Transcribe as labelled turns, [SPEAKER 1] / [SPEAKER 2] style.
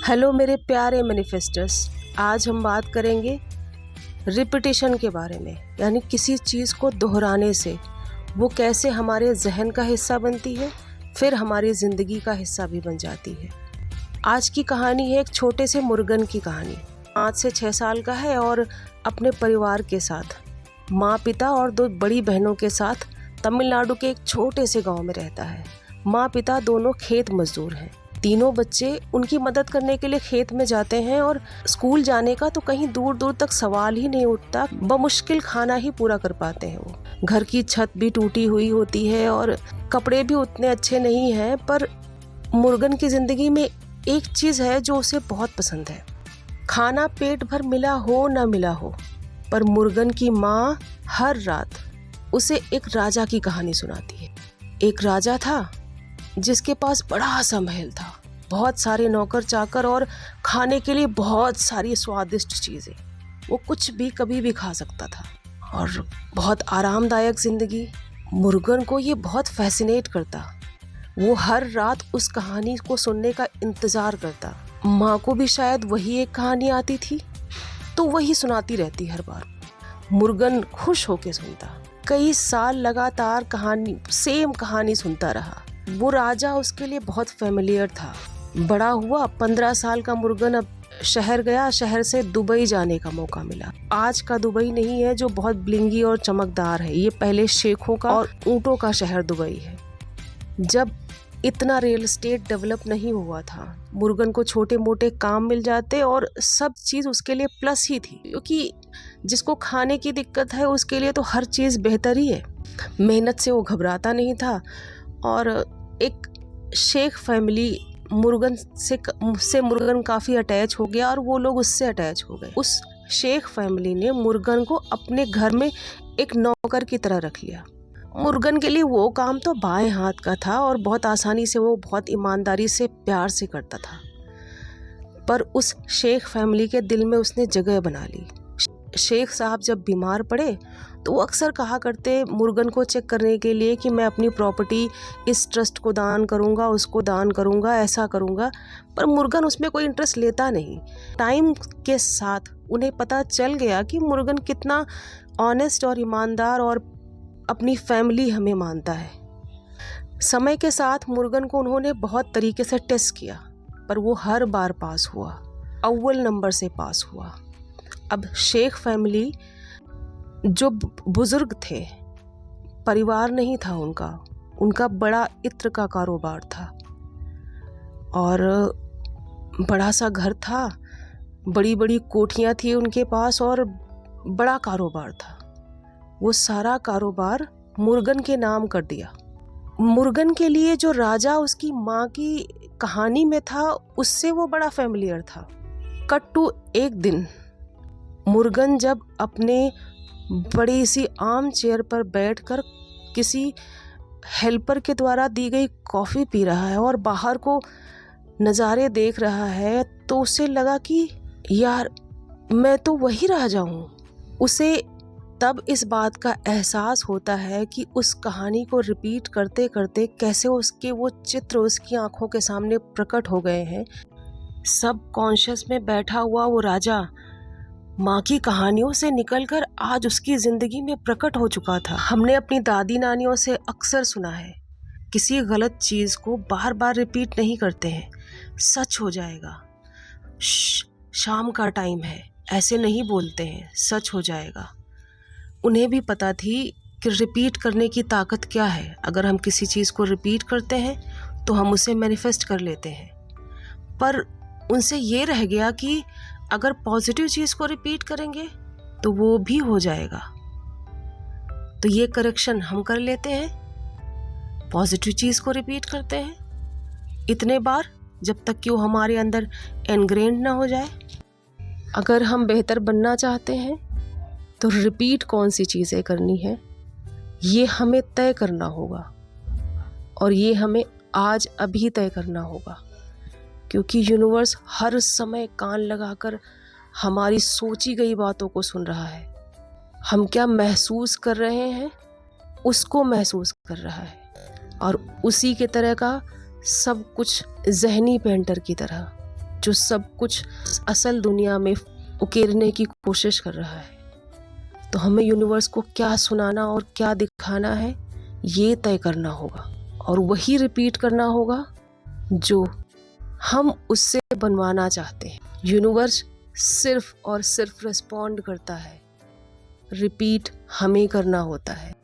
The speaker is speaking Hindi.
[SPEAKER 1] हेलो मेरे प्यारे मैनिफेस्टर्स, आज हम बात करेंगे रिपीटिशन के बारे में। यानी किसी चीज़ को दोहराने से वो कैसे हमारे जहन का हिस्सा बनती है, फिर हमारी ज़िंदगी का हिस्सा भी बन जाती है। आज की कहानी है एक छोटे से मुर्गन की कहानी। 5 से 6 साल का है और अपने परिवार के साथ, माँ पिता और 2 बड़ी बहनों के साथ तमिलनाडु के एक छोटे से गांव में रहता है। माँ पिता दोनों खेत मजदूर हैं। तीनों बच्चे उनकी मदद करने के लिए खेत में जाते हैं और स्कूल जाने का तो कहीं दूर दूर तक सवाल ही नहीं उठता। बमुश्किल खाना ही पूरा कर पाते हैं वो। घर की छत भी टूटी हुई होती है और कपड़े भी उतने अच्छे नहीं हैं, पर मुर्गन की ज़िंदगी में एक चीज़ है जो उसे बहुत पसंद है। खाना पेट भर मिला हो न मिला हो, पर मुर्गन की माँ हर रात उसे एक राजा की कहानी सुनाती है। एक राजा था जिसके पास बड़ा सा महल था, बहुत सारे नौकर चाकर और खाने के लिए बहुत सारी स्वादिष्ट चीज़ें। वो कुछ भी कभी भी खा सकता था और बहुत आरामदायक ज़िंदगी। मुर्गन को ये बहुत फैसिनेट करता। वो हर रात उस कहानी को सुनने का इंतज़ार करता। माँ को भी शायद वही एक कहानी आती थी, तो वही सुनाती रहती हर बार। मुर्गन खुश होके सुनता। कई साल लगातार सेम कहानी सुनता रहा। वो राजा उसके लिए बहुत फेमिलियर था। बड़ा हुआ, 15 साल का मुर्गन अब शहर गया। शहर से दुबई जाने का मौका मिला। आज का दुबई नहीं है जो बहुत ब्लिंगी और चमकदार है। ये पहले शेखों का और ऊंटों का शहर दुबई है। जब इतना रियल एस्टेट डेवलप नहीं हुआ था, मुर्गन को छोटे मोटे काम मिल जाते और सब चीज़ उसके लिए प्लस ही थी, क्योंकि जिसको खाने की दिक्कत है उसके लिए तो हर चीज़ बेहतर ही है। मेहनत से वो घबराता नहीं था और एक शेख फैमिली मुर्गन से मुर्गन काफ़ी अटैच हो गया और वो लोग उससे अटैच हो गए। उस शेख फैमिली ने मुर्गन को अपने घर में एक नौकर की तरह रख लिया। मुर्गन के लिए वो काम तो बाएं हाथ का था और बहुत आसानी से वो बहुत ईमानदारी से प्यार से करता था। पर उस शेख फैमिली के दिल में उसने जगह बना ली। शेख साहब जब बीमार पड़े तो वो अक्सर कहा करते मुर्गन को चेक करने के लिए कि मैं अपनी प्रॉपर्टी इस ट्रस्ट को दान करूँगा, उसको दान करूँगा, ऐसा करूँगा। पर मुर्गन उसमें कोई इंटरेस्ट लेता नहीं। टाइम के साथ उन्हें पता चल गया कि मुर्गन कितना ऑनेस्ट और ईमानदार और अपनी फैमिली हमें मानता है। समय के साथ मुर्गन को उन्होंने बहुत तरीके से टेस्ट किया, पर वो हर बार पास हुआ, अव्वल नंबर से पास हुआ। अब शेख फैमिली जो बुजुर्ग थे, परिवार नहीं था उनका बड़ा इत्र का कारोबार था और बड़ा सा घर था, बड़ी बड़ी कोठियाँ थी उनके पास और बड़ा कारोबार था। वो सारा कारोबार मुर्गन के नाम कर दिया। मुर्गन के लिए जो राजा उसकी माँ की कहानी में था, उससे वो बड़ा फेमिलियर था। कट टू एक दिन मुर्गन जब अपने बड़ी सी आर्म चेयर पर बैठकर किसी हेल्पर के द्वारा दी गई कॉफ़ी पी रहा है और बाहर को नज़ारे देख रहा है, तो उसे लगा कि यार मैं तो वही राजा हूँ। उसे तब इस बात का एहसास होता है कि उस कहानी को रिपीट करते करते कैसे उसके वो चित्र उसकी आंखों के सामने प्रकट हो गए हैं। सब कॉन्शियस में बैठा हुआ वो राजा माँ की कहानियों से निकलकर आज उसकी ज़िंदगी में प्रकट हो चुका था। हमने अपनी दादी नानियों से अक्सर सुना है, किसी गलत चीज़ को बार बार रिपीट नहीं करते हैं, सच हो जाएगा। शाम का टाइम है, ऐसे नहीं बोलते हैं, सच हो जाएगा। उन्हें भी पता थी कि रिपीट करने की ताकत क्या है। अगर हम किसी चीज़ को रिपीट करते हैं तो हम उसे मैनिफेस्ट कर लेते हैं। पर उनसे ये रह गया कि अगर पॉजिटिव चीज़ को रिपीट करेंगे तो वो भी हो जाएगा। तो ये करेक्शन हम कर लेते हैं, पॉजिटिव चीज़ को रिपीट करते हैं इतने बार जब तक कि वो हमारे अंदर एनग्रेन्ड ना हो जाए। अगर हम बेहतर बनना चाहते हैं तो रिपीट कौन सी चीज़ें करनी है, ये हमें तय करना होगा और ये हमें आज अभी तय करना होगा, क्योंकि यूनिवर्स हर समय कान लगाकर हमारी सोची गई बातों को सुन रहा है। हम क्या महसूस कर रहे हैं उसको महसूस कर रहा है और उसी के तरह का सब कुछ ज़हनी पेंटर की तरह जो सब कुछ असल दुनिया में उकेरने की कोशिश कर रहा है। तो हमें यूनिवर्स को क्या सुनाना और क्या दिखाना है, ये तय करना होगा और वही रिपीट करना होगा जो हम उससे बनवाना चाहते हैं। यूनिवर्स सिर्फ और सिर्फ रिस्पॉन्ड करता है, रिपीट हमें करना होता है।